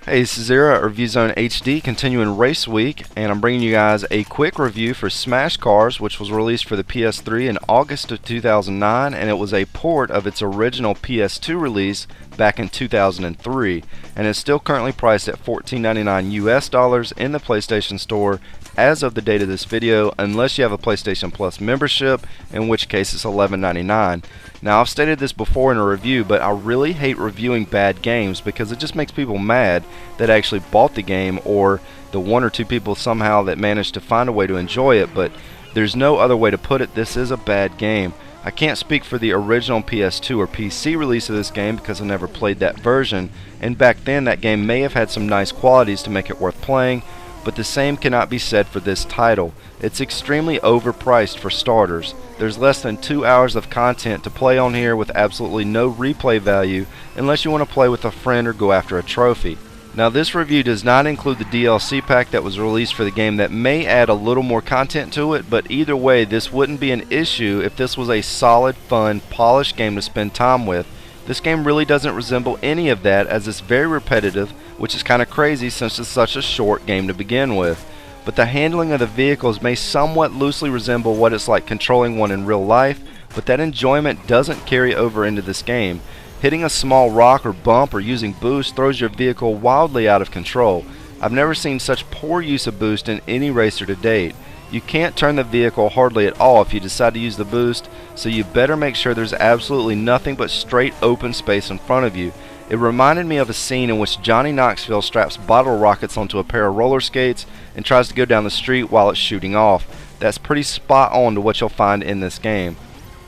Hey, this is Zero at ReviewZoneHD, continuing Race Week, and I'm bringing you guys a quick review for Smash Cars, which was released for the PS3 in August of 2009, and it was a port of its original PS2 release back in 2003, and is still currently priced at $14.99 US in the PlayStation Store as of the date of this video, unless you have a PlayStation Plus membership, in which case it's $11.99. Now, I've stated this before in a review, but I really hate reviewing bad games because it just makes people mad that actually bought the game, or the one or two people somehow that managed to find a way to enjoy it. But there's no other way to put it. This is a bad game. I can't speak for the original PS2 or PC release of this game because I never played that version, and back then that game may have had some nice qualities to make it worth playing, but the same cannot be said for this title. It's extremely overpriced for starters. There's less than 2 hours of content to play on here with absolutely no replay value unless you want to play with a friend or go after a trophy. Now, this review does not include the DLC pack that was released for the game that may add a little more content to it, but either way this wouldn't be an issue if this was a solid, fun, polished game to spend time with. This game really doesn't resemble any of that, as it's very repetitive, which is kind of crazy since it's such a short game to begin with. But the handling of the vehicles may somewhat loosely resemble what it's like controlling one in real life, but that enjoyment doesn't carry over into this game. Hitting a small rock or bump or using boost throws your vehicle wildly out of control. I've never seen such poor use of boost in any racer to date. You can't turn the vehicle hardly at all if you decide to use the boost, so you better make sure there's absolutely nothing but straight open space in front of you. It reminded me of a scene in which Johnny Knoxville straps bottle rockets onto a pair of roller skates and tries to go down the street while it's shooting off. That's pretty spot on to what you'll find in this game.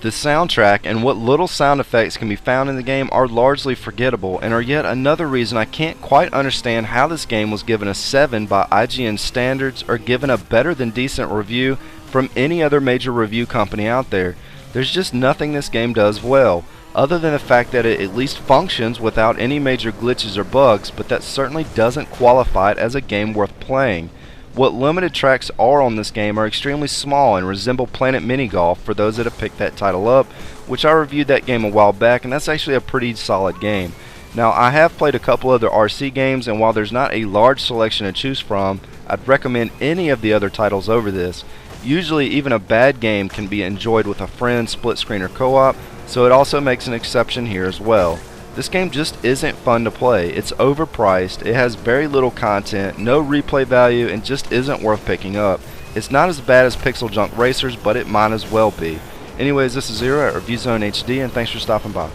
The soundtrack and what little sound effects can be found in the game are largely forgettable, and are yet another reason I can't quite understand how this game was given a 7 by IGN standards, or given a better than decent review from any other major review company out there. There's just nothing this game does well, other than the fact that it at least functions without any major glitches or bugs, but that certainly doesn't qualify it as a game worth playing. What limited tracks are on this game are extremely small and resemble Planet Mini Golf for those that have picked that title up, which I reviewed that game a while back, and that's actually a pretty solid game. Now, I have played a couple other RC games, and while there's not a large selection to choose from, I'd recommend any of the other titles over this. Usually even a bad game can be enjoyed with a friend, split screen, or co-op, so it also makes an exception here as well. This game just isn't fun to play. It's overpriced, it has very little content, no replay value, and just isn't worth picking up. It's not as bad as Pixel Junk Racers, but it might as well be. Anyways, this is Zero at ReviewZoneHD, and thanks for stopping by.